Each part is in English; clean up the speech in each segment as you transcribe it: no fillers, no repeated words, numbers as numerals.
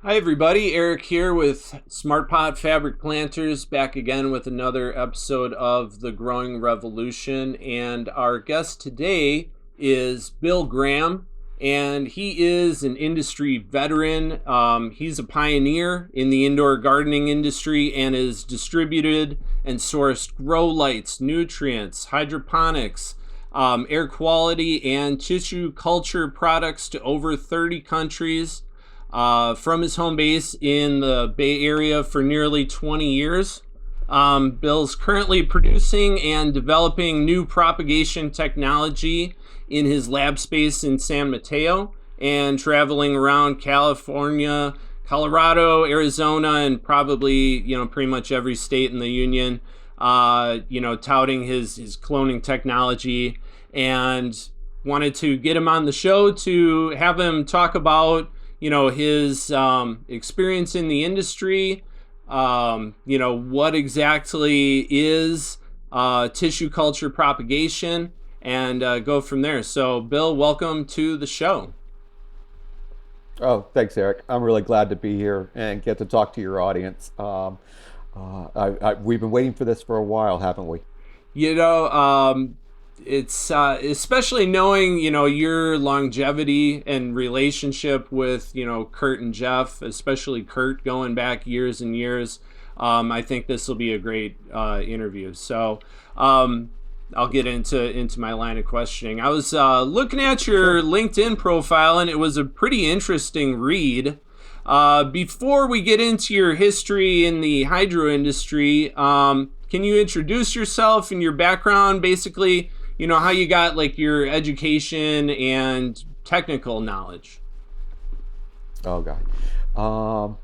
Hi everybody, Eric here with Smart Pot Fabric Planters, back again with another episode of The Growing Revolution. And our guest today is Bill Graham, and he is an industry veteran. He's a pioneer in the indoor gardening industry and has distributed and sourced grow lights, nutrients, hydroponics, air quality, and tissue culture products to over 30 countries from his home base in the Bay Area for nearly 20 years. Bill's currently producing and developing new propagation technology in his lab space in San Mateo and traveling around California, Colorado, Arizona, and probably, pretty much every state in the union, touting his cloning technology, and wanted to get him on the show to have him talk about his experience in the industry, what exactly is tissue culture propagation, and go from there. So, Bill, welcome to the show. Oh, thanks, Eric. I'm really glad to be here and get to talk to your audience. We've been waiting for this for a while, haven't we? You know, um, it's especially knowing your longevity and relationship with Kurt and Jeff, especially Kurt going back years and years. I think this will be a great interview. So I'll get into my line of questioning. I was looking at your Sure. LinkedIn profile, and it was a pretty interesting read. Before we get into your history in the hydro industry, can you introduce yourself and your background, basically, how you got like your education and technical knowledge? Oh, God. Um,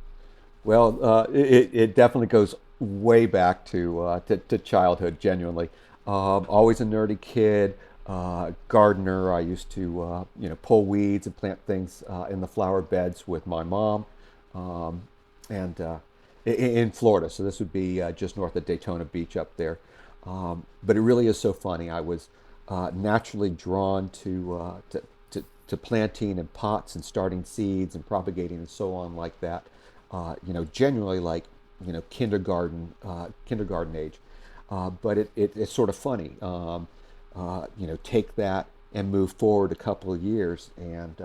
it definitely goes way back to childhood, genuinely. Always a nerdy kid, gardener. I used to, pull weeds and plant things in the flower beds with my mom. Um, and in Florida. So this would be just north of Daytona Beach up there. But it really is so funny. I was naturally drawn to planting in pots and starting seeds and propagating and so on like that. Genuinely like kindergarten age. It's sort of funny. Take that and move forward a couple of years and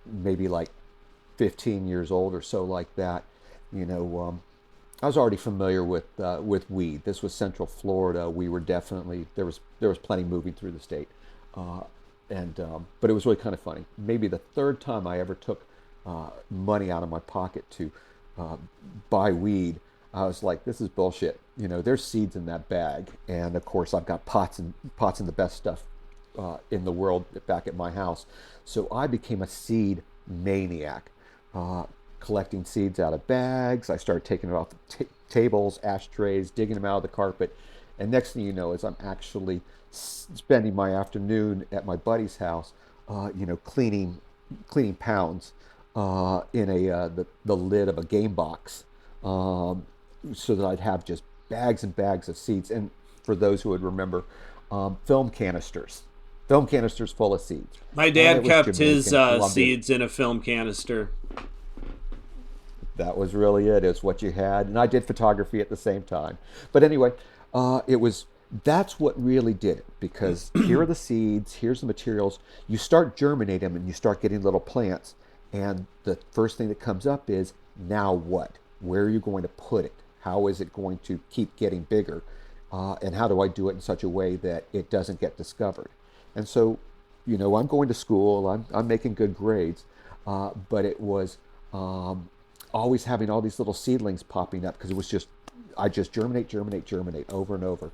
maybe like 15 years old or so like that, you know, um, I was already familiar with weed. This was Central Florida. We were definitely there was plenty moving through the state, uh, and but it was really kind of funny. Maybe the third time I ever took money out of my pocket to uh, buy weed, I was like, "This is bullshit." There's seeds in that bag, and of course I've got pots and the best stuff in the world back at my house. So I became a seed maniac, uh, collecting seeds out of bags. I started taking it off tables, ashtrays, digging them out of the carpet. And next thing you know is I'm actually spending my afternoon at my buddy's house, cleaning pounds in the lid of a game box, um, so that I'd have just bags and bags of seeds. And for those who would remember, film canisters, film canisters full of seeds. My And dad it was kept his Jamaican. Loved it. seeds in a film canister. That was really it. It's what you had, and I did photography at the same time. But anyway, it was that's what really did it because here are the seeds, here's the materials. You start germinating them, and you start getting little plants. And the first thing that comes up is now what? Where are you going to put it? How is it going to keep getting bigger? And how do I do it in such a way that it doesn't get discovered? And so, I'm going to school. I'm making good grades, but it was um, always having all these little seedlings popping up because it was just I just germinate, germinate, germinate over and over,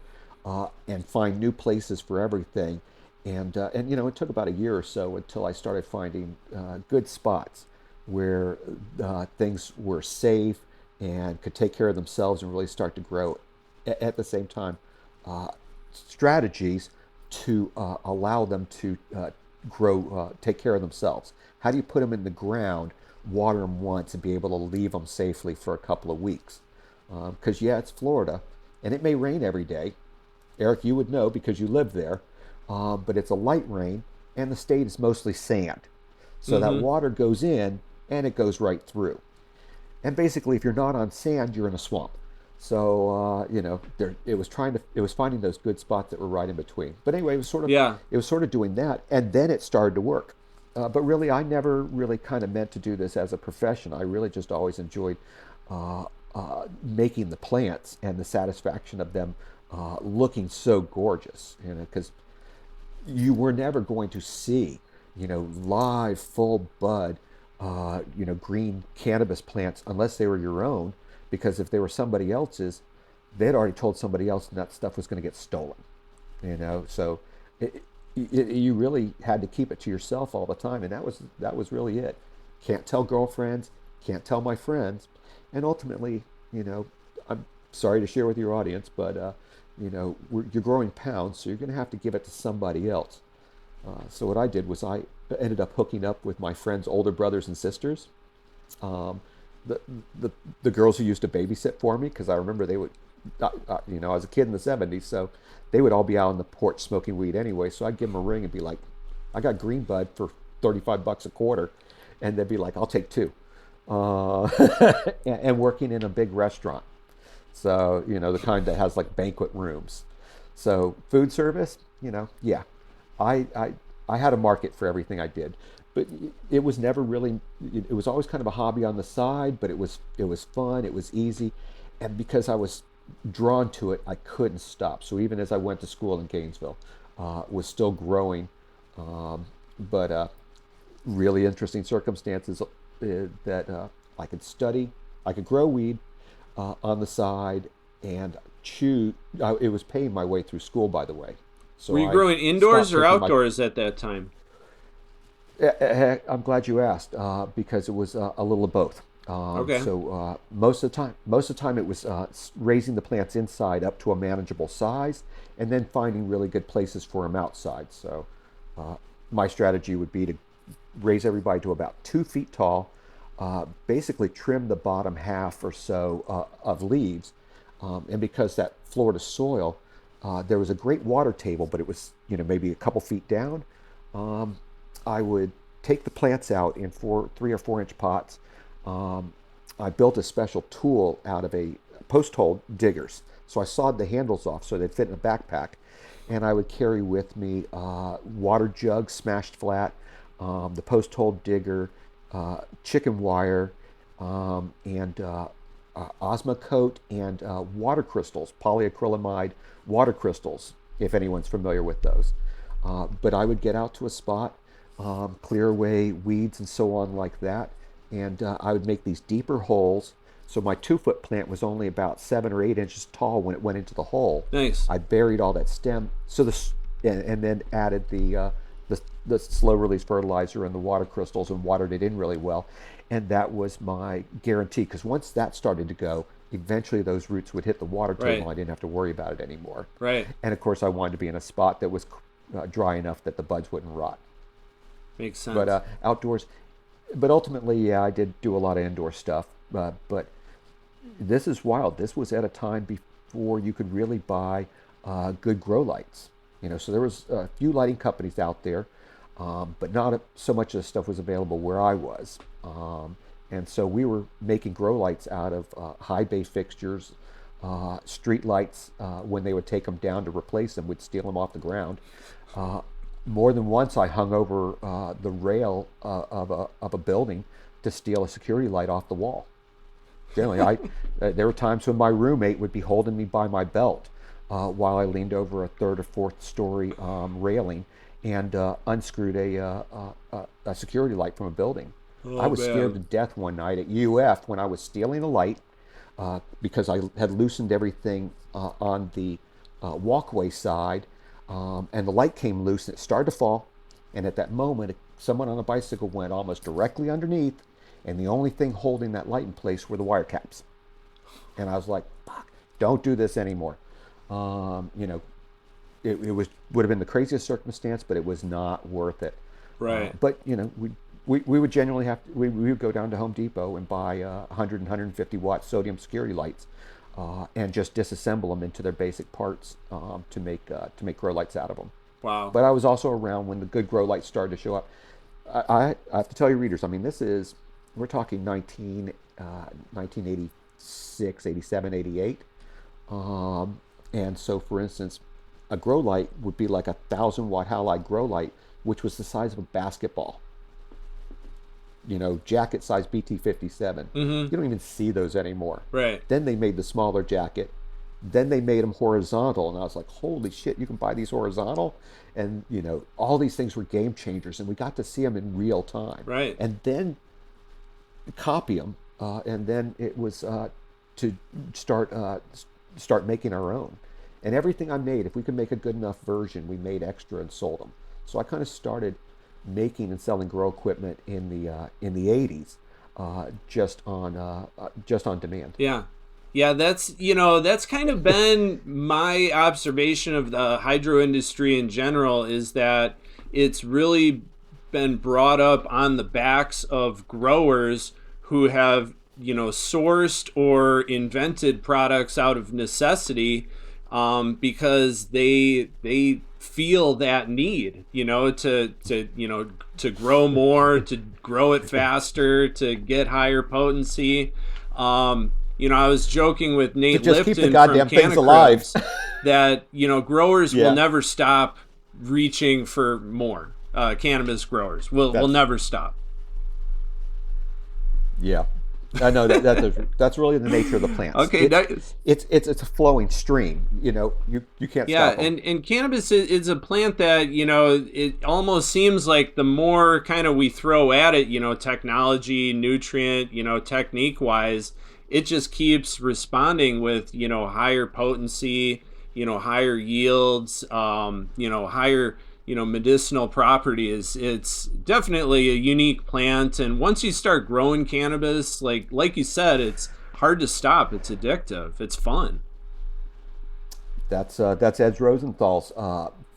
and find new places for everything. And it took about a year or so until I started finding good spots where things were safe and could take care of themselves and really start to grow. At the same time, uh, strategies to allow them to grow, take care of themselves. How do you put them in the ground, water them once, and be able to leave them safely for a couple of weeks? Because, yeah, it's Florida, and it may rain every day. Eric, you would know because you live there, but it's a light rain, and the state is mostly sand. So that Mm-hmm. water goes in, and it goes right through. And basically, if you're not on sand, you're in a swamp. So it was finding those good spots that were right in between. But anyway, Yeah. it was sort of doing that, and then it started to work. But really, I never really kind of meant to do this as a profession. I really just always enjoyed making the plants and the satisfaction of them looking so gorgeous. Because you were never going to see, live full bud, green cannabis plants unless they were your own, because if they were somebody else's, they'd already told somebody else that stuff was going to get stolen, So you really had to keep it to yourself all the time, and that was really it. Can't tell girlfriends, can't tell my friends, and ultimately, I'm sorry to share with your audience, but you're growing pounds, so you're going to have to give it to somebody else. So what I did was I ended up hooking up with my friends' older brothers and sisters. Um, the, the girls who used to babysit for me, because I remember they would, I was a kid in the '70s, so they would all be out on the porch smoking weed anyway. So I'd give them a ring and be like, "I got green bud for $35 a quarter," and they'd be like, "I'll take two." Uh, and working in a big restaurant, so the kind that has like banquet rooms. So food service, yeah, I, I I had a market for everything I did, but it was never really. It was always kind of a hobby on the side, but it was fun. It was easy, and because I was drawn to it, I couldn't stop. So even as I went to school in Gainesville, was still growing, but really interesting circumstances that I could study, I could grow weed on the side, and choose. It was paying my way through school, by the way. Were So you I growing indoors stopped or taking my. outdoors at that time? I'm glad you asked because it was a little of both. Okay. Most of the time, it was raising the plants inside up to a manageable size, and then finding really good places for them outside. So, uh, my strategy would be to raise everybody to about 2 feet tall, basically trim the bottom half or so of leaves, and because that Florida soil, there was a great water table, but it was maybe a couple feet down. Um, I would take the plants out in 3 or 4 inch pots. Um, I built a special tool out of a post hole diggers. So I sawed the handles off so they'd fit in a backpack. And I would carry with me water jug smashed flat, the post hole digger, chicken wire, and Osmocote and water crystals, polyacrylamide water crystals, if anyone's familiar with those. But I would get out to a spot, clear away weeds and so on like that, and I would make these deeper holes. So my 2 foot plant was only about 7 or 8 inches tall when it went into the hole. Nice. I buried all that stem, and then added the slow release fertilizer and the water crystals and watered it in really well, and that was my guarantee. Because once that started to go, eventually those roots would hit the water table. Right. And I didn't have to worry about it anymore. Right. And of course, I wanted to be in a spot that was dry enough that the buds wouldn't rot. Makes But sense. outdoors, but ultimately, yeah, I did do a lot of indoor stuff. But this is wild. This was at a time before you could really buy good grow lights. So there was a few lighting companies out there, but not so much of the stuff was available where I was. And so we were making grow lights out of high bay fixtures, street lights. When they would take them down to replace them, we'd steal them off the ground. Uh, More than once, I hung over the rail of a building to steal a security light off the wall. Generally, there were times when my roommate would be holding me by my belt while I leaned over a third or fourth story railing and unscrewed a security light from a building. I Oh was scared to man. death one night at UF when I was stealing a light because I had loosened everything on the walkway side, and the light came loose and it started to fall. And at that moment, someone on a bicycle went almost directly underneath, and the only thing holding that light in place were the wire caps. And I was like, "Fuck, don't do this anymore." Um, you know, it would have been the craziest circumstance, but it was not worth it. Right. But we would genuinely we would go down to Home Depot and buy 100 and 150 watt sodium security lights, and just disassemble them into their basic parts to make grow lights out of them. Wow. But I was also around when the good grow lights started to show up. I have to tell you, readers, I mean, this is we're talking 1986, 87, 88. And so, for instance, a grow light would be like 1,000 watt halide grow light, which was the size of a basketball. Jacket size BT57. Mm-hmm. You don't even see those anymore. Right. Then they made the smaller jacket. Then they made them horizontal, and I was like, holy shit, you can buy these horizontal? And, all these things were game changers, and we got to see them in real time. Right. And then copy them, and then it was to start making our own. And everything I made, if we could make a good enough version, we made extra and sold them. So I kind of started making and selling grow equipment in the 80s, just on demand. Yeah. Yeah, that's kind of been my observation of the hydro industry in general, is that it's really been brought up on the backs of growers who have, sourced or invented products out of necessity, because they feel that need, to grow more, to grow it faster, to get higher potency. I was joking with To Nate just keep the Lipton from goddamn things alive. Canacribs that, growers will Yeah, never stop reaching for more. Cannabis growers will that's never stop. yeah. I know that's really the nature of the plants. Okay, It's that is, it's a flowing stream. You can't yeah, stop them. and cannabis is a plant that, it almost seems like the more kind of we throw at it, technology, nutrient, technique wise, it just keeps responding with, higher potency, higher yields, higher, medicinal properties. It's definitely a unique plant, and once you start growing cannabis, like you said, it's hard to stop. It's addictive. It's fun. That's Ed Rosenthal's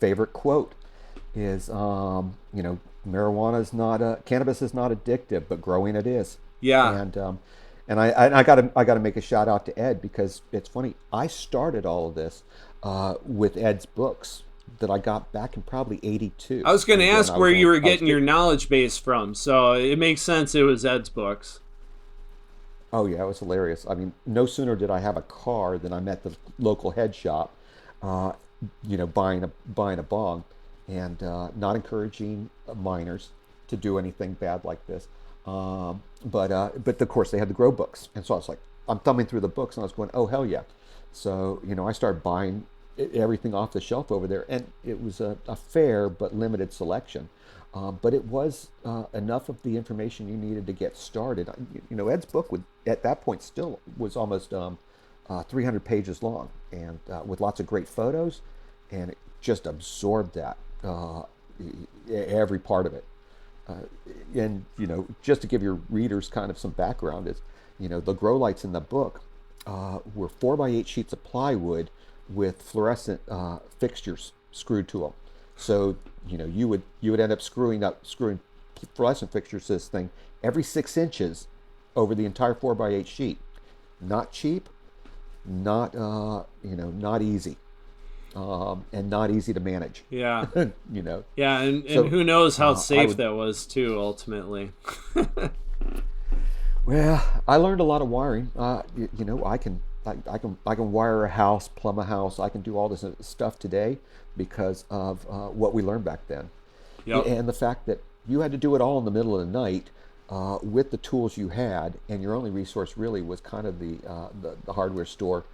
favorite quote is, cannabis is not addictive, but growing it is. Yeah. And I gotta make a shout out to Ed, because it's funny. I started all of this with Ed's books that I got back in probably '82. I was going And to again, ask where you were getting your knowledge base from, so it makes sense it was Ed's books. oh yeah, it was hilarious. I mean, no sooner did I have a car than I met the local head shop, uh, buying a bong, and not encouraging minors to do anything bad like this. But of course they had the grow books, and so I was like, I'm thumbing through the books, and I was going, oh hell yeah. So I started buying everything off the shelf over there, and it was a fair but limited selection. But it was enough of the information you needed to get started. Ed's book at that point still was almost 300 pages long, and with lots of great photos, and it just absorbed that, every part of it. Uh, and just to give your readers kind of some background, is the grow lights in the book were 4x8 sheets of plywood with fluorescent fixtures screwed to them. So you would end up screwing fluorescent fixtures to this thing every 6 inches over the entire 4x8 sheet. Not cheap, not easy, and not easy to manage. Yeah. you know. Yeah, and So who knows how I safe would that was too, ultimately. Well, I learned a lot of wiring. I can wire a house, plumb a house. I can do all this stuff today because of what we learned back then, Yep. and the fact that you had to do it all in the middle of the night with the tools you had, and your only resource really was kind of the hardware store,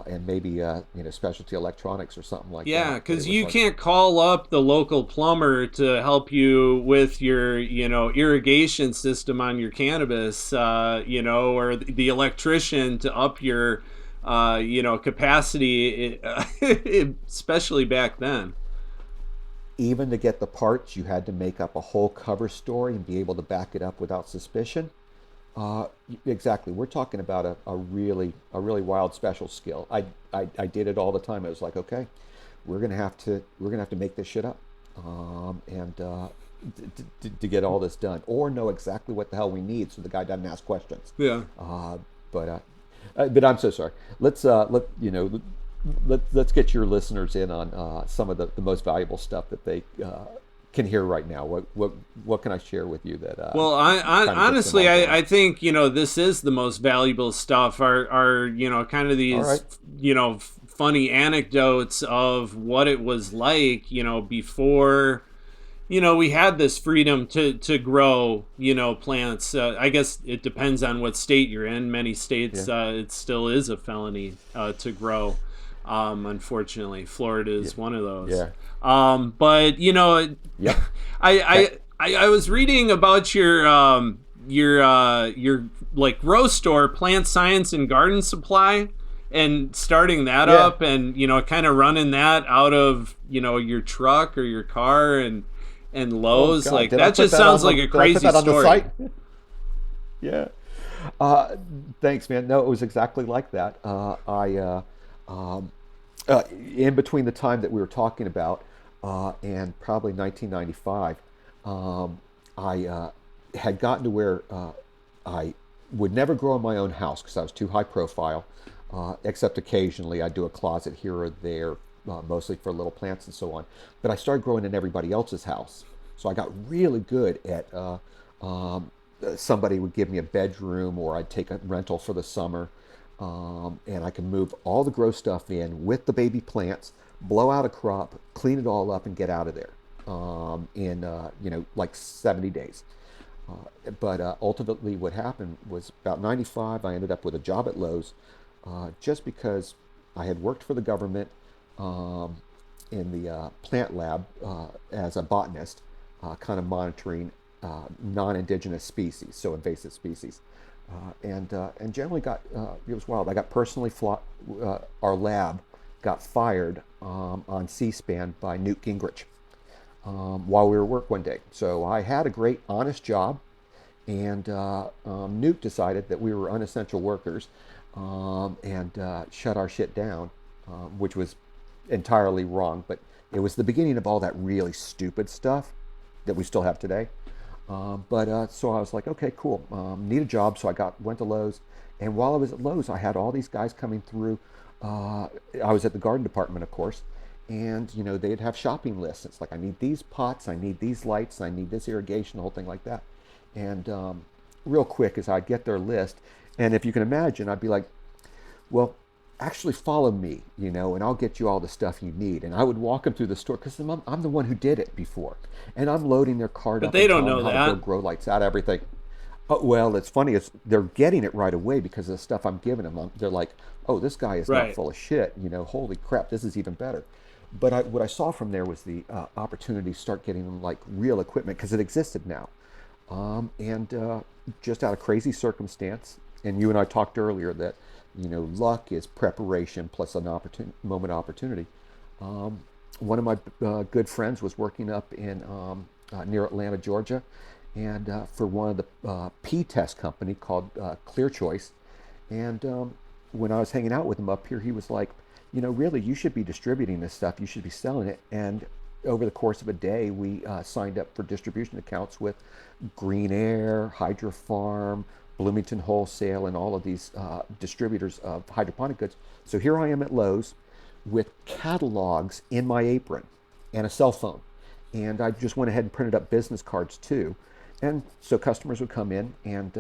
and maybe specialty electronics or something like Yeah, that. But because it was you like, can't call up the local plumber to help you with your, irrigation system on your cannabis, or the electrician to up your, capacity, especially back then. even to get the parts, you had to make up a whole cover story and be able to back it up without suspicion. Exactly. We're talking about a really wild special skill. I did it all the time. I was like, okay, we're gonna have to make this shit up, and to get all this done, or know exactly what the hell we need, so the guy doesn't ask questions. Yeah. Uh, but I'm so sorry. Let's get your listeners in on some of the most valuable stuff that they can hear right now? What can I share with you that Well, I kind of gets the honestly, mind going? I think this is the most valuable stuff. Are kind of All right. these funny anecdotes of what it was like before we had this freedom to grow plants. I guess it depends on what state you're in. Many states Yeah. it still is a felony to grow. Unfortunately, Florida Yeah. is one of those. Yeah. But Yep. I, That. I I was reading about your like grow store, Plant Science and Garden Supply, and starting that Yeah. up, and kind of running that out of your truck or your car, and Oh Lowe's. God, Like, that just sounds like a did I put crazy that on the story. site? Yeah. Uh, Thanks, man. No, it was exactly like that. Um, in between the time that we were talking about and probably 1995, um, I had gotten to where I would never grow in my own house because I was too high profile, except occasionally I'd do a closet here or there, mostly for little plants and so on. But I started growing in everybody else's house. So I got really good at um, somebody would give me a bedroom or I'd take a rental for the summer. And I can move all the grow stuff in with the baby plants, blow out a crop, clean it all up, and get out of there in like 70 days. But ultimately, what happened was about 95, I ended up with a job at Lowe's just because I had worked for the government um, in the plant lab as a botanist, kind of monitoring non-indigenous species, so invasive species. And generally got it was wild. I got personally our lab got fired on C-SPAN by Newt Gingrich while we were at work one day. So I had a great, honest job, and Newt decided that we were unessential workers and shut our shit down, which was entirely wrong. But it was the beginning of all that really stupid stuff that we still have today. But so I was like, okay, cool. Need a job, so went to Lowe's, and while I was at Lowe's, I had all these guys coming through. I was at the garden department, of course, and they'd have shopping lists. It's like, I need these pots, I need these lights, I need this irrigation, the whole thing like that. And real quick, as I'd get their list, and if you can imagine, I'd be like, well, actually follow me, and I'll get you all the stuff you need. And I would walk them through the store because I'm the one who did it before. And I'm loading their cart But up they and don't telling them know how to that. build grow lights out, everything. Well, it's funny. They're getting it right away because of the stuff I'm giving them. They're like, oh, this guy is not Right. full of shit. Holy crap, this is even better. But what I saw from there was the opportunity to start getting them like real equipment because it existed now. And just out of crazy circumstance, and you and I talked earlier that luck is preparation plus an moment opportunity. Um, One of my good friends was working up in near Atlanta, Georgia, and for one of the pea test company called Clear Choice. And when I was hanging out with him up here, he was like, really, you should be distributing this stuff. You should be selling it. And over the course of a day, we signed up for distribution accounts with Green Air, Hydro Farm, Bloomington Wholesale, and all of these distributors of hydroponic goods. So here I am at Lowe's with catalogs in my apron and a cell phone. And I just went ahead and printed up business cards too. And so customers would come in and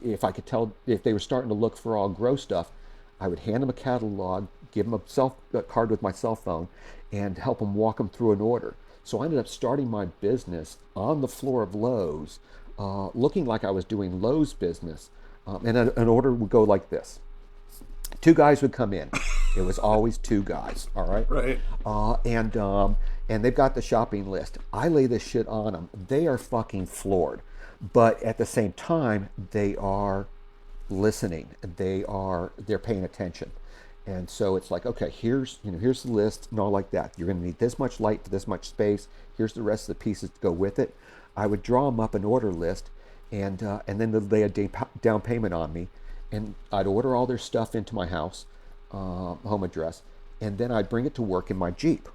if I could tell if they were starting to look for all grow stuff, I would hand them a catalog, give them a card with my cell phone, and help them walk them through an order. So I ended up starting my business on the floor of Lowe's, looking like I was doing Lowe's business. And an order would go like this. Two guys would come in. It was always two guys, all right? Right. And they've got the shopping list. I lay this shit on them. They are fucking floored. But at the same time, they are listening. They're paying attention. And so it's like, okay, here's the list and all like that. You're going to need this much light for this much space. Here's the rest of the pieces to go with it. I would draw them up an order list, and then they'd lay a down payment on me, and I'd order all their stuff into my house, home address, and then I'd bring it to work in my Jeep.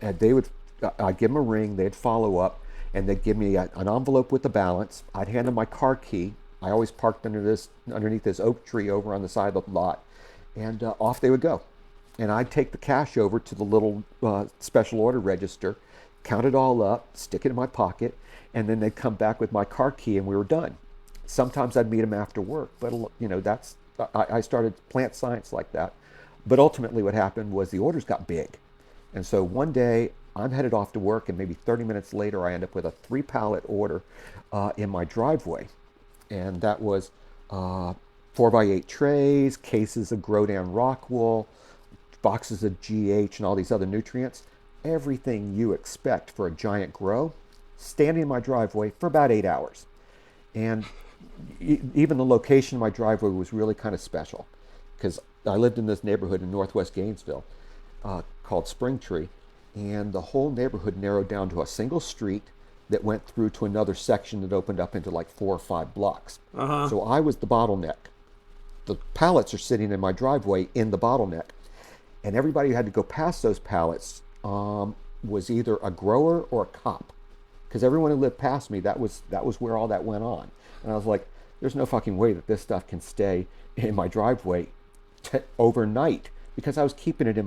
And I'd give them a ring, they'd follow up, and they'd give me an envelope with the balance. I'd hand them my car key. I always parked underneath this oak tree over on the side of the lot, and off they would go. And I'd take the cash over to the little special order register, count it all up, stick it in my pocket, and then they'd come back with my car key and we were done. Sometimes I'd meet them after work, but I started plant science like that. But ultimately what happened was the orders got big. And so one day I'm headed off to work, and maybe 30 minutes later I end up with a 3 pallet order in my driveway. And that was 4x8 trays, cases of Grodan rock wool, boxes of GH and all these other nutrients. Everything you expect for a giant grow, standing in my driveway for about 8 hours. And even the location of my driveway was really kind of special, because I lived in this neighborhood in northwest Gainesville called Springtree, and the whole neighborhood narrowed down to a single street that went through to another section that opened up into like 4 or 5 blocks. So I was the bottleneck. The pallets are sitting in my driveway in the bottleneck, and everybody who had to go past those pallets was either a grower or a cop, because everyone who lived past me, that was where all that went on. And I was like, there's no fucking way that this stuff can stay in my driveway overnight, because I was keeping it in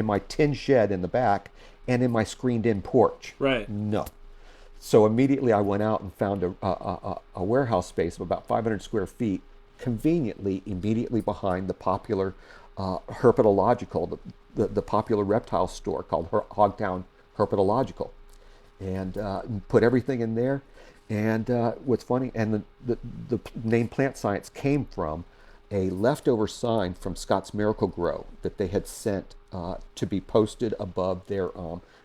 my tin shed in the back and in my screened-in porch. Right. No. So immediately I went out and found a warehouse space of about 500 square feet, conveniently immediately behind the popular herpetological, the popular reptile store called Hogtown Herpetological, and put everything in there. And what's funny, and the name Plant Science came from a leftover sign from Scott's Miracle Grow that they had sent to be posted above their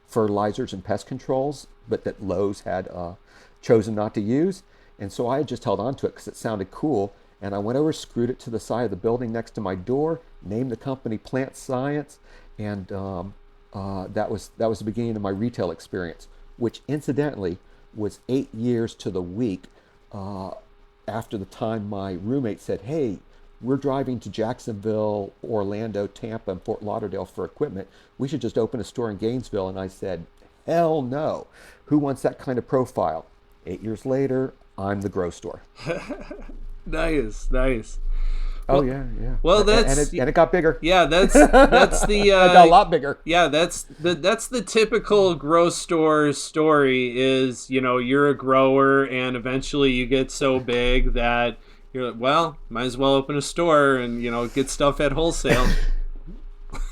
fertilizers and pest controls, but that Lowe's had chosen not to use. And so I had just held on to it because it sounded cool. And I went over, screwed it to the side of the building next to my door, named the company Plant Science, and that was the beginning of my retail experience, which incidentally was 8 years to the week after the time my roommate said, hey, we're driving to Jacksonville, Orlando, Tampa, and Fort Lauderdale for equipment. We should just open a store in Gainesville. And I said, hell no. Who wants that kind of profile? 8 years later, I'm the grow store. Nice. Oh, yeah. Well, and it got bigger. Yeah, that's the it got a lot bigger. Yeah, that's the typical grow store story. Is, you're a grower and eventually you get so big that you're like, well, might as well open a store and get stuff at wholesale.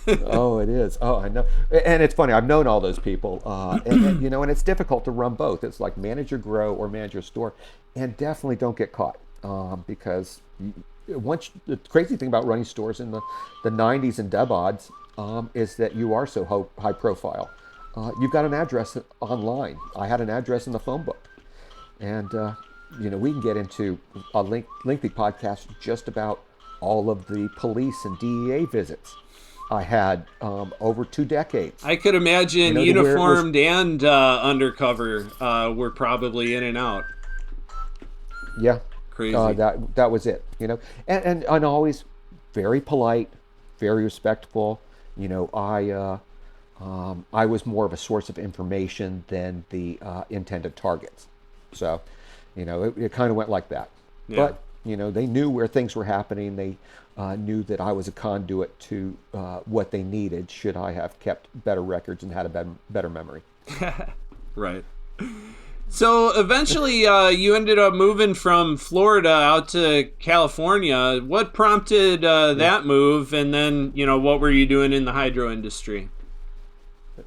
Oh, it is. Oh, I know. And it's funny. I've known all those people, and it's difficult to run both. It's like manage your grow or manage your store, and definitely don't get caught, because the crazy thing about running stores in the 90s and deb odds is that you are so high profile. You've got an address online. I had an address in the phone book, and we can get into a lengthy podcast just about all of the police and DEA visits I had over 2 decades. I could imagine uniformed and undercover were probably in and out. Yeah. Crazy. That was it, and always very polite, very respectful. I was more of a source of information than the intended targets. So, it kind of went like that. Yeah. But, they knew where things were happening. They knew that I was a conduit to what they needed should I have kept better records and had a better memory. Right. So eventually you ended up moving from Florida out to California. What prompted that move? And then, what were you doing in the hydro industry?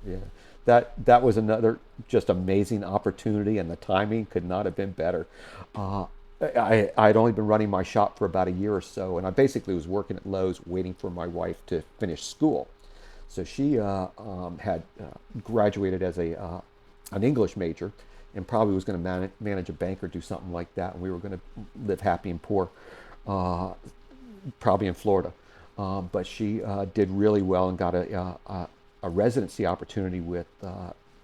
Yeah, that was another just amazing opportunity, and the timing could not have been better. I'd only been running my shop for about a year or so, and I basically was working at Lowe's waiting for my wife to finish school. So she had graduated as an English major, and probably was going to manage a bank or do something like that, and we were going to live happy and poor, probably in Florida. But she did really well and got a residency opportunity with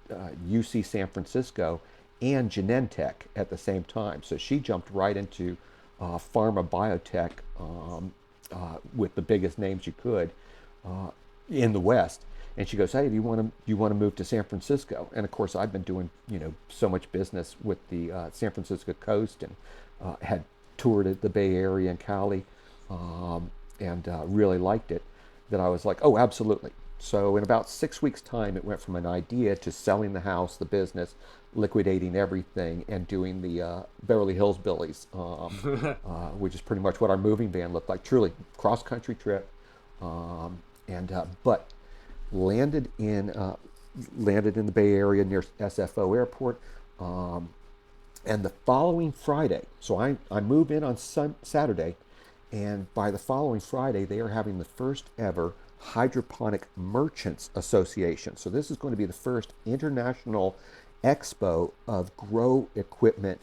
UC San Francisco and Genentech at the same time. So she jumped right into pharma biotech with the biggest names you could in the West. And she goes, hey, do you want to move to San Francisco? And of course, I've been doing so much business with the San Francisco coast, and had toured at the Bay Area and Cali, and really liked it, that I was like, oh, absolutely. So in about 6 weeks' time, it went from an idea to selling the house, the business, liquidating everything, and doing the Beverly Hills Billies, which is pretty much what our moving van looked like. Truly cross-country trip, but landed in the Bay Area near SFO Airport. And the following Friday, so I move in on Saturday, and by the following Friday, they are having the first ever Hydroponic Merchants Association. So this is going to be the first international expo of grow equipment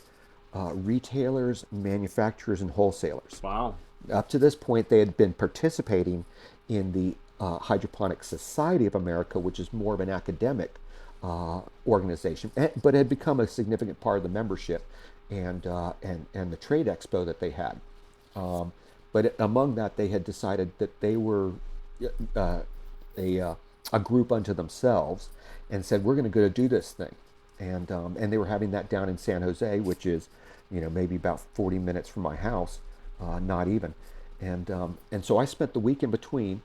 retailers, manufacturers, and wholesalers. Wow. Up to this point, they had been participating in the Hydroponic Society of America, which is more of an academic organization, but had become a significant part of the membership and the trade expo that they had. But among that, they had decided that they were a group unto themselves, and said, "We're going to go do this thing." And they were having that down in San Jose, which is, maybe about 40 minutes from my house, not even. And so I spent the week in between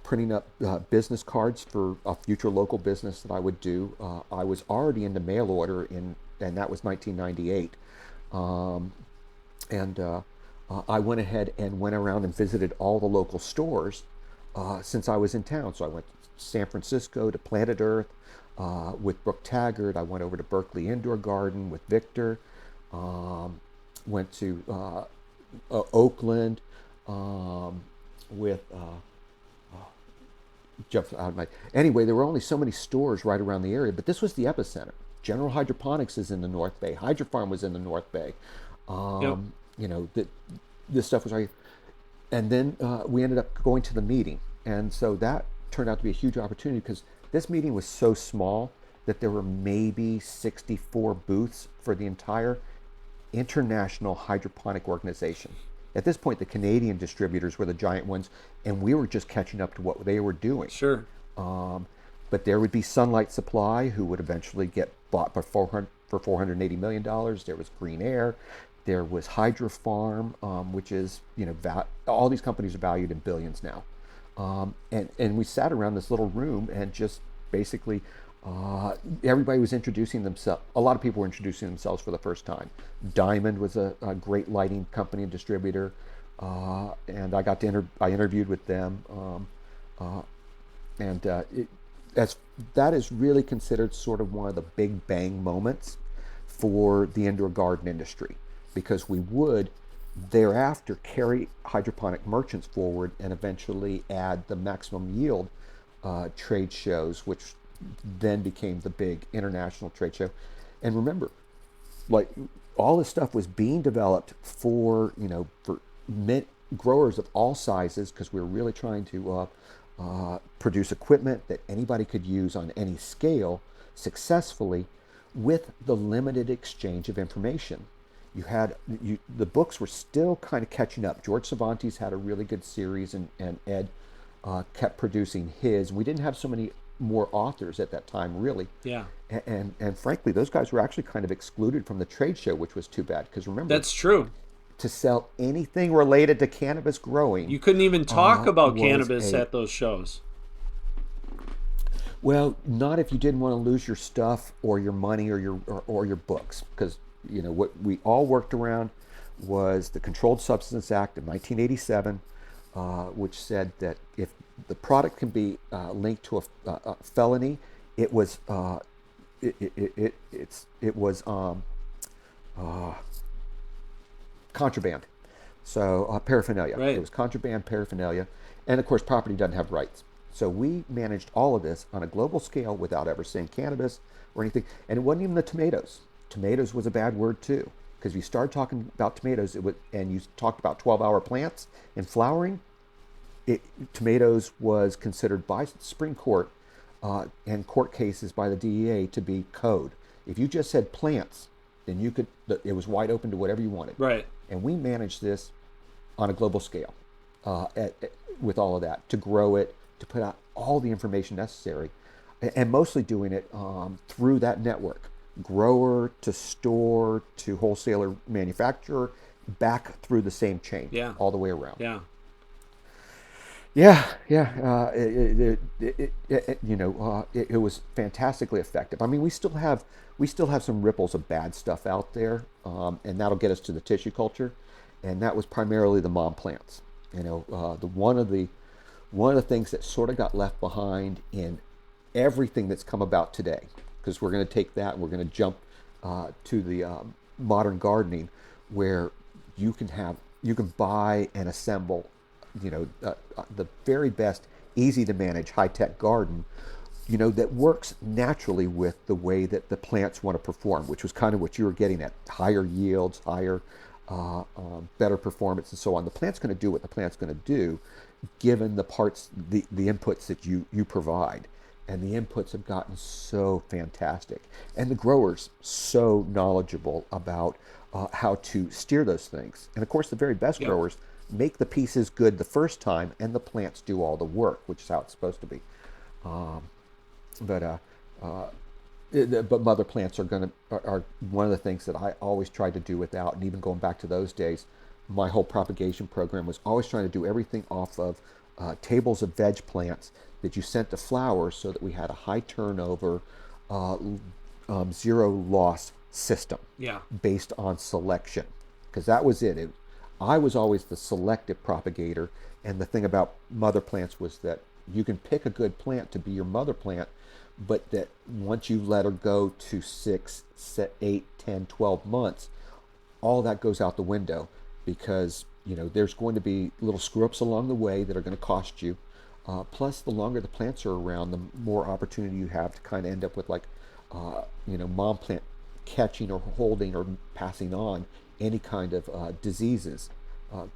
printing up business cards for a future local business that I would do. I was already into mail order and that was 1998. I went ahead and went around and visited all the local stores since I was in town. So I went to San Francisco to Planet Earth with Brooke Taggart. I went over to Berkeley Indoor Garden with Victor. Went to Oakland with Jeff. Anyway, there were only so many stores right around the area, but this was the epicenter. General Hydroponics is in the North Bay. Hydrofarm was in the North Bay. Yep. This stuff was right. And then we ended up going to the meeting. And so that turned out to be a huge opportunity because this meeting was so small that there were maybe 64 booths for the entire International Hydroponic Organization. At this point, the Canadian distributors were the giant ones, and we were just catching up to what they were doing. Sure. But there would be Sunlight Supply, who would eventually get bought for $480 million. There was Green Air. There was Hydrofarm, which is, all these companies are valued in billions now. And we sat around this little room and just basically everybody was introducing themselves. A lot of people were introducing themselves for the first time. Diamond was a great lighting company and distributor, and I got to I interviewed with them, that is really considered sort of one of the big bang moments for the indoor garden industry, because we would thereafter carry hydroponic merchants forward and eventually add the maximum yield trade shows, which then became the big international trade show. And remember, like, all this stuff was being developed for growers of all sizes, because we were really trying to produce equipment that anybody could use on any scale successfully, with the limited exchange of information. The books were still kind of catching up. George Cervantes had a really good series, and Ed kept producing his. We didn't have so many more authors at that time, really. Yeah. And frankly, those guys were actually kind of excluded from the trade show, which was too bad, because remember, That's true. to sell anything related to cannabis growing, You couldn't even talk about cannabis at those shows. well, not if you didn't want to lose your stuff or your money or your books, because what we all worked around was the Controlled Substance Act of 1987, which said that if the product can be linked to a felony, it was contraband. So paraphernalia. Right. It was contraband, paraphernalia, and of course, property doesn't have rights. So we managed all of this on a global scale without ever saying cannabis or anything. And it wasn't even the tomatoes. Tomatoes was a bad word too, because you started talking about tomatoes, and you talked about 12-hour plants and flowering. Tomatoes was considered by the Supreme Court and court cases by the DEA to be code. If you just said plants, then it was wide open to whatever you wanted. Right. And we managed this on a global scale with all of that, to grow it, to put out all the information necessary, and mostly doing it through that network, grower to store to wholesaler manufacturer, back through the same chain, Yeah. all the way around. Yeah. Yeah, yeah. It was fantastically effective. I mean, we still have some ripples of bad stuff out there, and that'll get us to the tissue culture, and that was primarily the mom plants. The one of the things that sort of got left behind in everything that's come about today, because we're going to take that and we're going to jump to the modern gardening, where you can buy and assemble, the very best, easy to manage, high tech garden, that works naturally with the way that the plants want to perform, which was kind of what you were getting at: higher yields, higher, better performance, and so on. The plant's going to do what the plant's going to do, given the inputs that you provide. And the inputs have gotten so fantastic, and the growers so knowledgeable about how to steer those things. And of course, the very best Yep. growers make the pieces good the first time, and the plants do all the work, which is how it's supposed to be. Um, but uh, uh, but mother plants are one of the things that I always tried to do without. And even going back to those days, my whole propagation program was always trying to do everything off of tables of veg plants that you sent to flowers, so that we had a high turnover, uh, zero loss system Yeah. based on selection, because that was it. I was always the selective propagator, and the thing about mother plants was that you can pick a good plant to be your mother plant, but that once you let her go to 6, 8, 10, 12 months, all that goes out the window, because there's going to be little screw ups along the way that are going to cost you. Plus, the longer the plants are around, the more opportunity you have to kind of end up with, like, mom plant catching or holding or passing on any kind of diseases.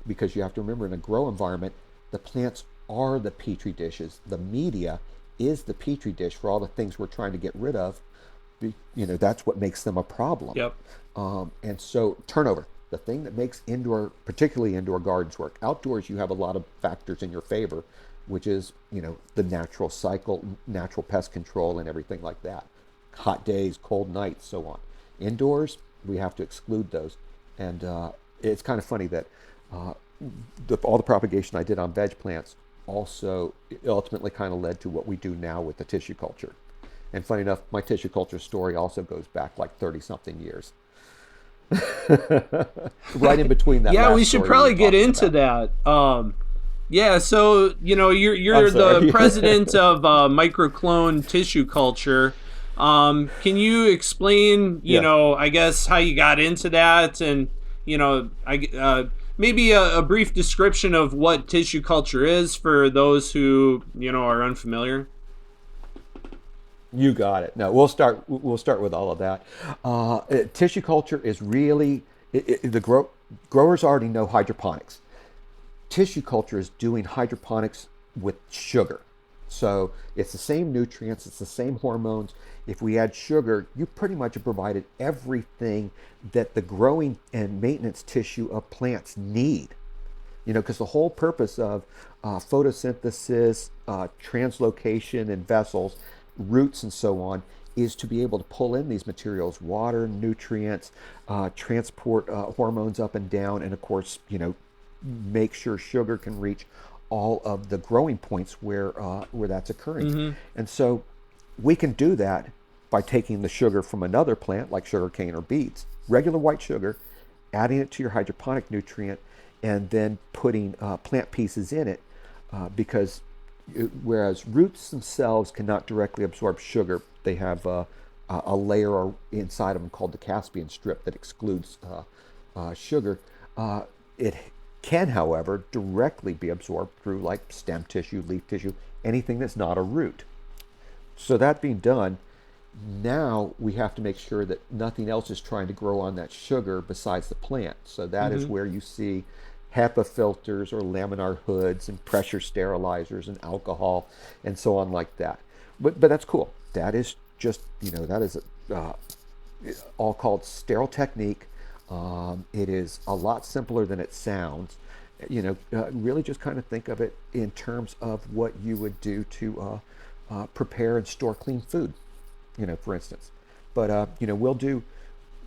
Because you have to remember, in a grow environment, the plants are the petri dishes. The media is the petri dish for all the things we're trying to get rid of. That's what makes them a problem. Yep. And so, turnover, the thing that makes indoor, particularly indoor gardens, work. Outdoors, you have a lot of factors in your favor, which is, the natural cycle, natural pest control, and everything like that. Hot days, cold nights, so on. Indoors, we have to exclude those. And it's kind of funny that uh, all the propagation I did on veg plants also ultimately kind of led to what we do now with the tissue culture. And funny enough, my tissue culture story also goes back like 30 something years. Right in between that Yeah, we last should story we were probably get talking into about. that. Yeah, so I'm you're the sorry. president of microclone tissue culture. Can you explain, Yes. I guess how you got into that, and maybe a brief description of what tissue culture is for those who are unfamiliar. You got it. No, we'll start with all of that. Tissue culture is really growers already know hydroponics. Tissue culture is doing hydroponics with sugar. So it's the same nutrients, it's the same hormones. If we add sugar, you pretty much have provided everything that the growing and maintenance tissue of plants need. Because the whole purpose of photosynthesis, translocation in vessels, roots, and so on, is to be able to pull in these materials: water, nutrients, transport hormones up and down, and of course, make sure sugar can reach all of the growing points where that's occurring. Mm-hmm. And so we can do that by taking the sugar from another plant, like sugar cane or beets, regular white sugar, adding it to your hydroponic nutrient, and then putting plant pieces in it, because whereas roots themselves cannot directly absorb sugar, they have a layer inside of them called the Caspian strip that excludes sugar. It can, however, directly be absorbed through, like, stem tissue, leaf tissue, anything that's not a root. So that being done, now we have to make sure that nothing else is trying to grow on that sugar besides the plant. So that is Mm-hmm. where you see HEPA filters or laminar hoods and pressure sterilizers and alcohol and so on, like that. But that's cool. That is just, that is uh, all called sterile technique. It is a lot simpler than it sounds. Really just kind of think of it in terms of what you would do to prepare and store clean food, for instance. But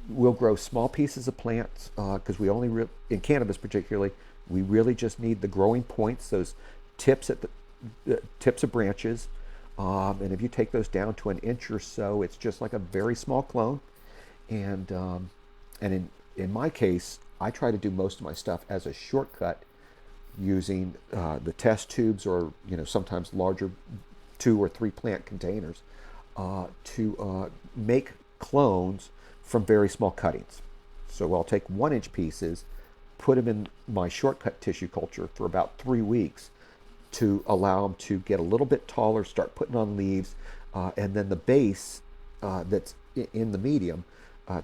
we'll grow small pieces of plants, because we only in cannabis particularly, we really just need the growing points, those tips at the tips of branches. And if you take those down to an inch or so, it's just like a very small clone. And in my case, I try to do most of my stuff as a shortcut using the test tubes, or sometimes larger 2 or 3 plant containers, to make clones from very small cuttings. So I'll take 1-inch pieces, put them in my shortcut tissue culture for about 3 weeks to allow them to get a little bit taller, start putting on leaves, and then the base that's in the medium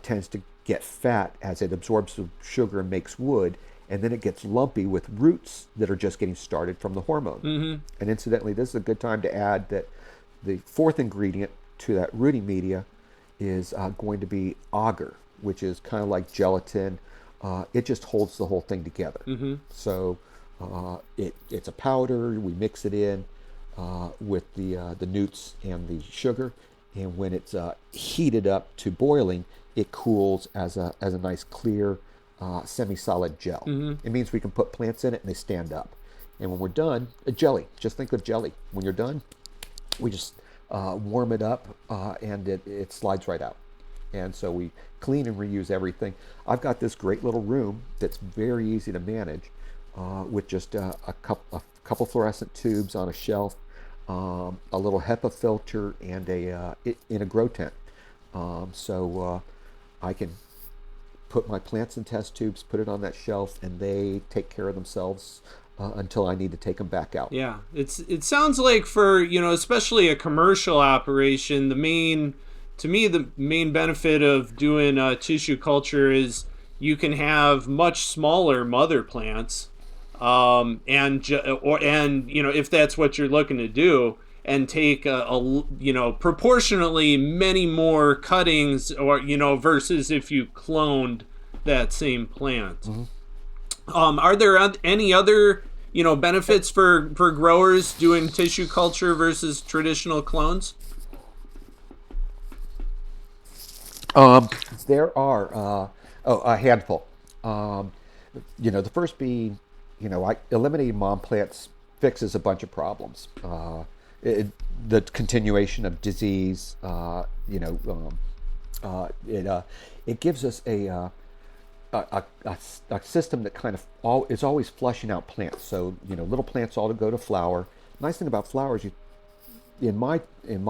tends to get fat as it absorbs the sugar and makes wood, and then it gets lumpy with roots that are just getting started from the hormone. And incidentally, this is a good time to add that the 4th ingredient to that rooting media is going to be agar, which is kind of like gelatin. It just holds the whole thing together. So it's a powder. We mix it in with the newts and the sugar, and when it's heated up to boiling, it cools as a nice clear semi-solid gel. It means we can put plants in it and they stand up. And when we're done, a jelly. Just think of jelly. When you're done, we just warm it up and it slides right out. And so we clean and reuse everything. I've got this great little room that's very easy to manage with just a couple fluorescent tubes on a shelf, a little HEPA filter, and in a grow tent. So I can put my plants in test tubes, put it on that shelf, and they take care of themselves until I need to take them back out. Yeah, it sounds like for especially a commercial operation, to me the main benefit of doing tissue culture is you can have much smaller mother plants, and if that's what you're looking to do, and take proportionately many more cuttings, or versus if you cloned that same plant. Are there any other benefits for growers doing tissue culture versus traditional clones? There are a handful. The first being, eliminating mom plants fixes a bunch of problems. The continuation of disease, it gives us a system that kind of is always flushing out plants. So little plants all to go to flower. Nice thing about flowers, in my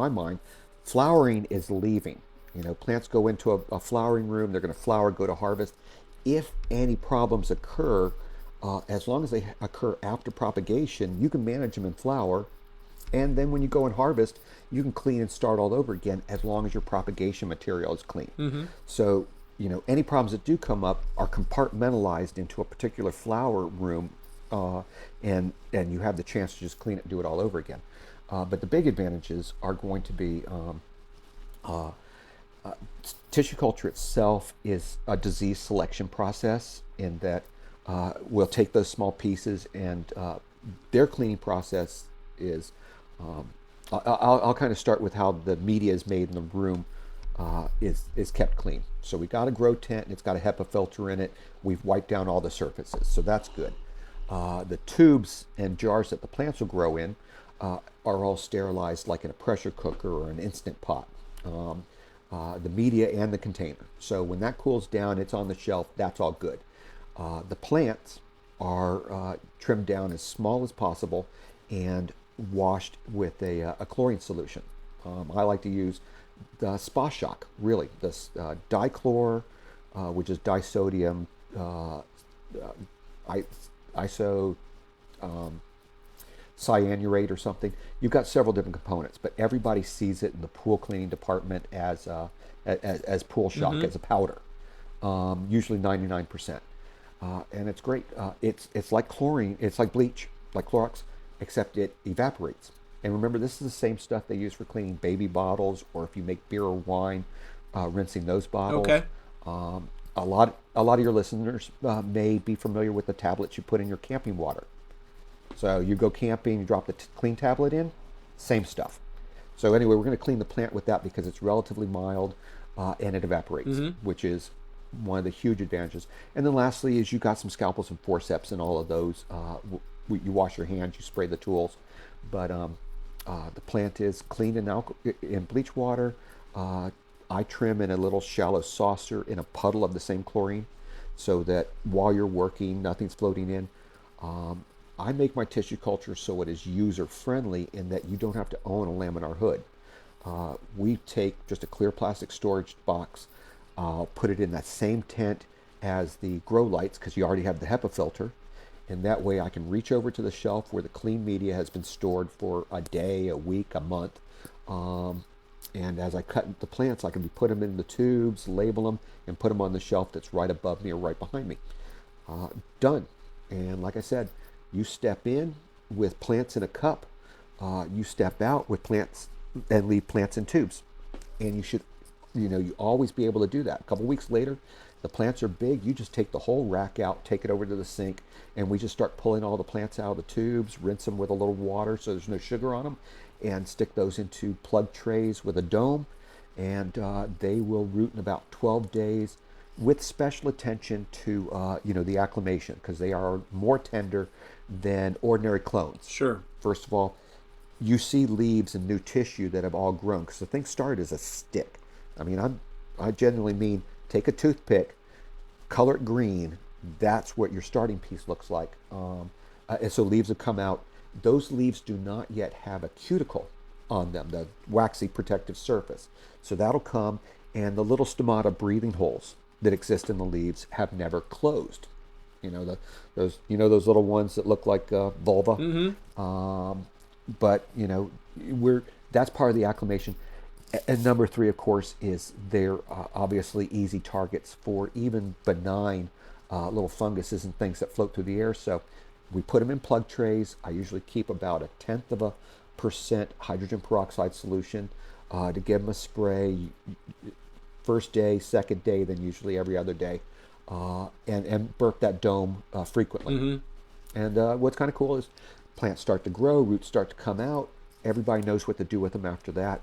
mind, flowering is leaving. Plants go into a flowering room. They're going to flower, go to harvest. If any problems occur, as long as they occur after propagation, you can manage them in flower. And then when you go and harvest, you can clean and start all over again as long as your propagation material is clean. So, any problems that do come up are compartmentalized into a particular flower room, and you have the chance to just clean it and do it all over again. But the big advantages are going to be tissue culture itself is a disease selection process, in that we'll take those small pieces, and their cleaning process is I'll kind of start with how the media is made in the room is kept clean. So we got a grow tent, and it's got a HEPA filter in it. We've wiped down all the surfaces, so that's good. The tubes and jars that the plants will grow in are all sterilized, like in a pressure cooker or an instant pot. The media and the container. So when that cools down, it's on the shelf. That's all good. The plants are trimmed down as small as possible and washed with a chlorine solution. I like to use the Spa Shock, really. This dichlor, which is disodium iso cyanurate or something. You've got several different components, but everybody sees it in the pool cleaning department as Pool Shock, as a powder, usually 99%, and it's great. It's like chlorine, it's like bleach, like Clorox, except it evaporates. And remember, this is the same stuff they use for cleaning baby bottles, or if you make beer or wine, rinsing those bottles. Okay. A lot of your listeners may be familiar with the tablets you put in your camping water. So you go camping, you drop the clean tablet in, same stuff. So anyway, we're going to clean the plant with that because it's relatively mild and it evaporates, which is one of the huge advantages. And then lastly is you got some scalpels and forceps, and all of those you wash your hands, you spray the tools, but the plant is cleaned in bleach water. Uh, I trim in a little shallow saucer in a puddle of the same chlorine, so that while you're working, nothing's floating in. Um, I make my tissue culture so it is user friendly in that you don't have to own a laminar hood. We take just a clear plastic storage box, put it in that same tent as the grow lights because you already have the HEPA filter. And that way I can reach over to the shelf where the clean media has been stored for a day, a week, a month. Um, and as I cut the plants, I can put them in the tubes, label them, and put them on the shelf that's right above me or right behind me. uh, Done. And like I said, you step in with plants in a cup, you step out with plants and leave plants in tubes. And you always be able to do that. A couple weeks later, the plants are big. You just take the whole rack out, take it over to the sink, and we just start pulling all the plants out of the tubes, rinse them with a little water so there's no sugar on them, and stick those into plug trays with a dome, and they will root in about 12 days with special attention to the acclimation because they are more tender than ordinary clones. Sure. First of all, you see leaves and new tissue that have all grown because the thing started as a stick. I mean, I genuinely mean take a toothpick, color it green. That's what your starting piece looks like. And so leaves have come out. Those leaves do not yet have a cuticle on them, the waxy protective surface. So that'll come, and the little stomata breathing holes that exist in the leaves have never closed. Those little ones that look like vulva. Mm-hmm. But that's part of the acclimation. And number three, of course, is they're obviously easy targets for even benign little funguses and things that float through the air. So we put them in plug trays. I usually keep about 0.1% hydrogen peroxide solution to give them a spray. First day, second day, then usually every other day, and burp that dome frequently. Mm-hmm. And what's kind of cool is plants start to grow, roots start to come out. Everybody knows what to do with them after that.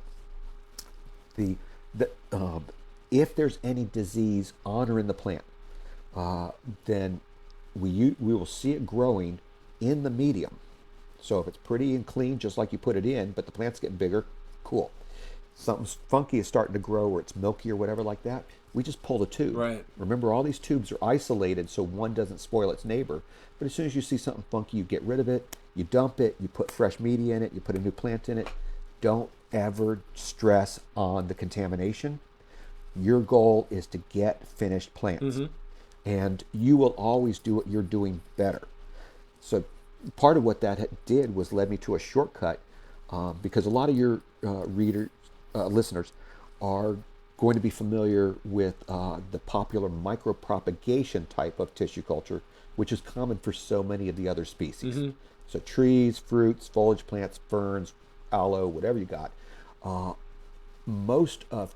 The If there's any disease on or in the plant, then we will see it growing in the medium. So if it's pretty and clean, just like you put it in, but the plant's getting bigger, cool. Something funky is starting to grow, or it's milky or whatever like that, we just pull the tube. Right. Remember, all these tubes are isolated so one doesn't spoil its neighbor. But as soon as you see something funky, you get rid of it, you dump it, you put fresh media in it, you put a new plant in it. Don't ever stress on the contamination. Your goal is to get finished plants. Mm-hmm. And you will always do what you're doing better. So part of what that did was led me to a shortcut, because a lot of your listeners are going to be familiar with the popular micropropagation type of tissue culture, which is common for so many of the other species. Mm-hmm. So trees, fruits, foliage plants, ferns, aloe, whatever you got. Most of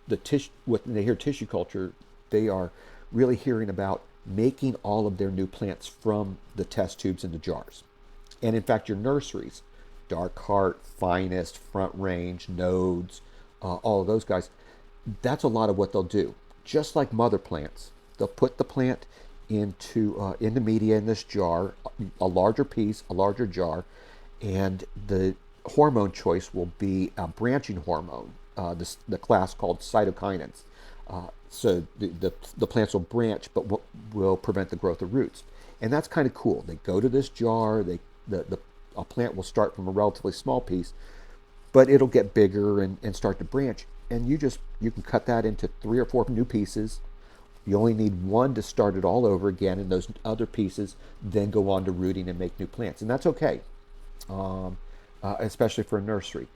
the tissue, when they hear tissue culture, they are really hearing about making all of their new plants from the test tubes into jars. And in fact, your nurseries, Dark Heart, Finest, Front Range, Nodes, all of those guys, that's a lot of what they'll do. Just like mother plants, they'll put the plant into media in this jar, a larger piece, a larger jar, and the hormone choice will be a branching hormone, the class called cytokinins. So the plants will branch, but will prevent the growth of roots. And that's kind of cool. They go to this jar. A plant will start from a relatively small piece, but it'll get bigger and start to branch. And you can cut that into 3 or 4 new pieces. You only need one to start it all over again, and those other pieces then go on to rooting and make new plants. And that's okay, especially for a nursery,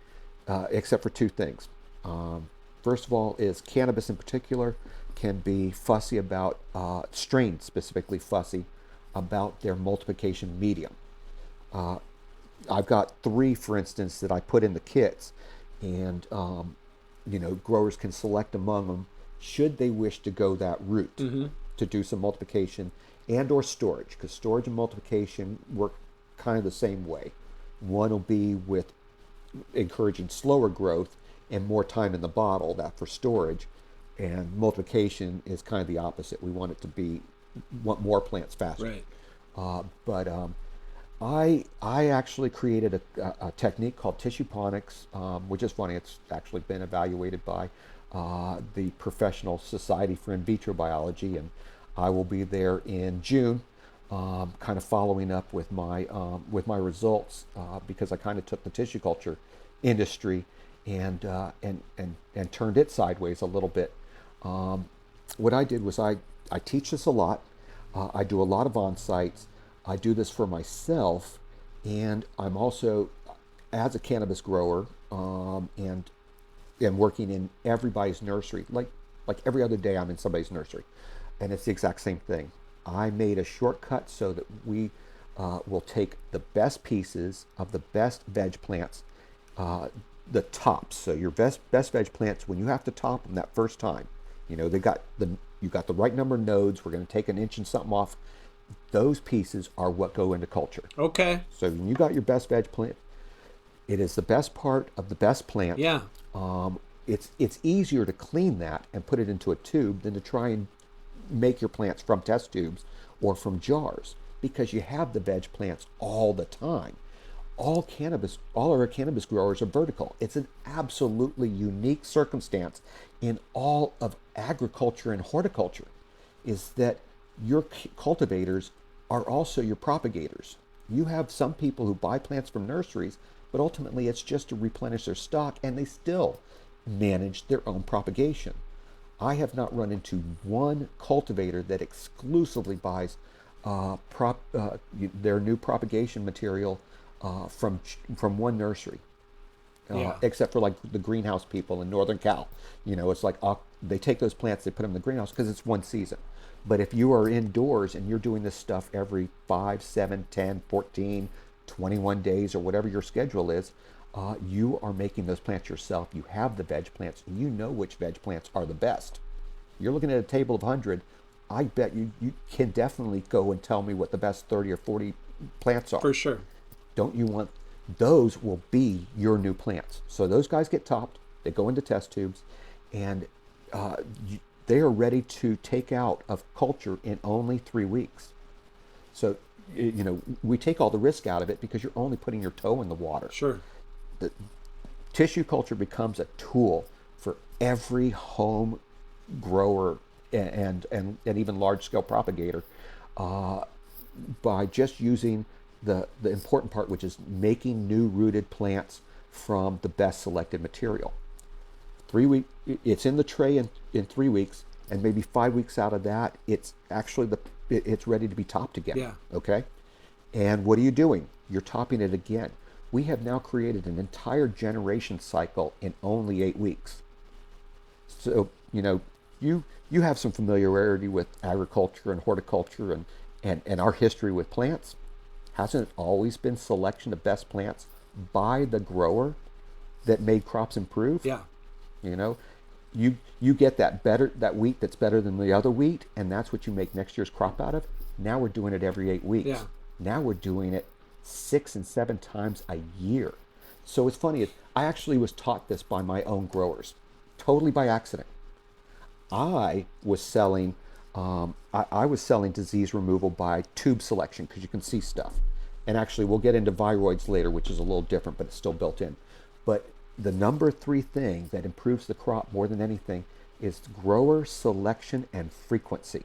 except for 2 things. First of all is cannabis in particular can be fussy about, strains specifically fussy about their multiplication medium. I've got 3, for instance, that I put in the kits, and growers can select among them should they wish to go that route, Mm-hmm. to do some multiplication and or storage, because storage and multiplication work kind of the same way. One will be with encouraging slower growth and more time in the bottle, that for storage, and multiplication is kind of the opposite. We want more plants faster. Right. But I actually created a technique called tissue-ponics, which is funny. It's actually been evaluated by the Professional Society for In Vitro Biology, and I will be there in June, kind of following up with my results because I kind of took the tissue culture industry and turned it sideways a little bit. What I did was I teach this a lot. I do a lot of on-sites. I do this for myself, and I'm also, as a cannabis grower, and working in everybody's nursery. Like every other day, I'm in somebody's nursery, and it's the exact same thing. I made a shortcut so that we will take the best pieces of the best veg plants, the tops. So your best veg plants, when you have to top them that first time, you got the right number of nodes. We're going to take an inch and something off. Those pieces are what go into culture. Okay. So when you got your best veg plant, it is the best part of the best plant. Yeah. It's easier to clean that and put it into a tube than to try and make your plants from test tubes or from jars, because you have the veg plants all the time. All our cannabis growers are vertical. It's an absolutely unique circumstance in all of agriculture and horticulture, is that your cultivators are also your propagators. You have some people who buy plants from nurseries, but ultimately it's just to replenish their stock, and they still manage their own propagation. I have not run into one cultivator that exclusively buys their new propagation material from one nursery, Yeah. except for like the greenhouse people in Northern Cal. It's like they take those plants, they put them in the greenhouse because it's one season. But if you are indoors and you're doing this stuff every 5, 7, 10, 14, 21 days or whatever your schedule is, you are making those plants yourself. You have the veg plants. You know which veg plants are the best. You're looking at a table of 100. I bet you can definitely go and tell me what the best 30 or 40 plants are. For sure. Don't you want those will be your new plants? So those guys get topped. They go into test tubes, and they are ready to take out of culture in only 3 weeks. So, we take all the risk out of it because you're only putting your toe in the water. Sure. The tissue culture becomes a tool for every home grower and even large scale propagator by just using the important part, which is making new rooted plants from the best selected material. It's in the tray in 3 weeks, and maybe 5 weeks out of that, it's actually it's ready to be topped again. Yeah. Okay. And what are you doing? You're topping it again. We have now created an entire generation cycle in only 8 weeks. So you have some familiarity with agriculture and horticulture and our history with plants. Hasn't it always been selection of best plants by the grower that made crops improve? Yeah. You get that wheat that's better than the other wheat, and that's what you make next year's crop out of. Now we're doing it every 8 weeks. Yeah. Now we're doing it 6 and 7 times a year. So it's funny. I actually was taught this by my own growers, totally by accident. I was selling disease removal by tube selection because you can see stuff. And actually, we'll get into viroids later, which is a little different, but it's still built in. But the number 3 thing that improves the crop more than anything is grower selection and frequency.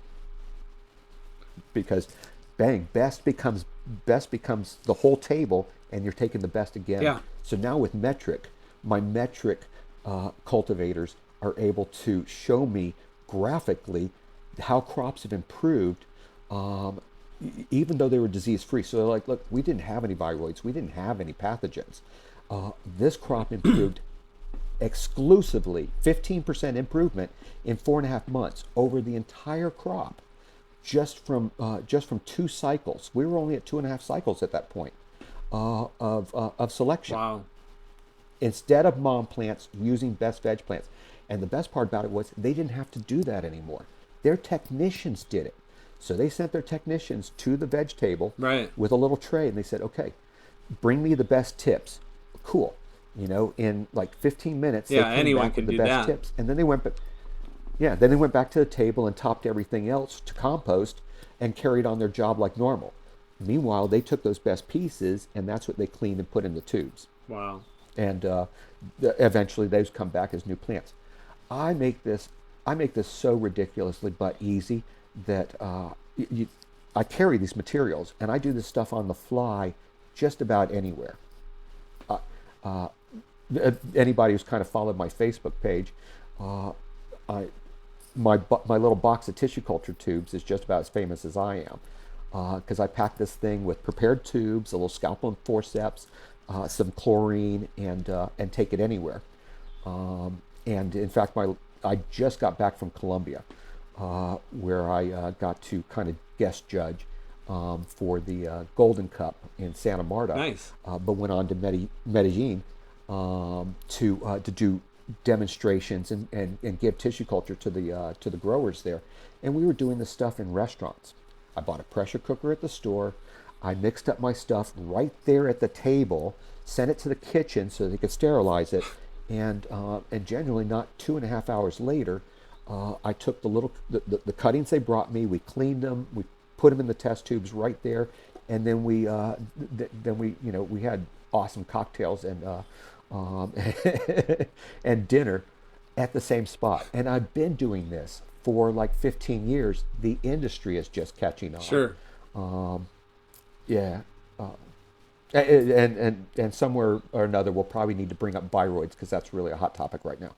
Because bang, best becomes the whole table, and you're taking the best again. Yeah. So now with metric, my metric cultivators are able to show me graphically how crops have improved, even though they were disease free. So they're like, look, we didn't have any viroids, we didn't have any pathogens. This crop improved exclusively 15% improvement in 4.5 months over the entire crop, just from 2 cycles. We were only at 2.5 cycles at that point of selection. Wow. Instead of mom plants using best veg plants. And the best part about it was they didn't have to do that anymore. Their technicians did it. So they sent their technicians to the veg table Right. with a little tray, and they said, okay, bring me the best tips. Cool. In like 15 minutes, Yeah, they came anyone back can with the do best that. tips. And then they went back to the table and topped everything else to compost and carried on their job like normal. Meanwhile, they took those best pieces, and that's what they cleaned and put in the tubes. Wow. And eventually, those come back as new plants. I make this, I make this so ridiculously but easy that I carry these materials, and I do this stuff on the fly, just about anywhere. Uh, uh, Anybody who's kind of followed my Facebook page, uh, I my little box of tissue culture tubes is just about as famous as I am, because I pack this thing with prepared tubes, a little scalpel and forceps, some chlorine, and take it anywhere. And in fact, my I just got back from Colombia, where I got to kind of guest judge for the Golden Cup in Santa Marta, Nice. but went on to Medellin to do demonstrations and give tissue culture to the growers there. And we were doing this stuff in restaurants. I bought a pressure cooker at the store. I mixed up my stuff right there at the table, sent it to the kitchen so they could sterilize it, and genuinely not 2.5 hours later, I took the cuttings they brought me. We cleaned them. We put them in the test tubes right there, and then we we had awesome cocktails um, and dinner at the same spot. And I've been doing this for like 15 years. The industry is just catching on. Sure. Yeah. Uh, and somewhere or another, we'll probably need to bring up viroids because that's really a hot topic right now.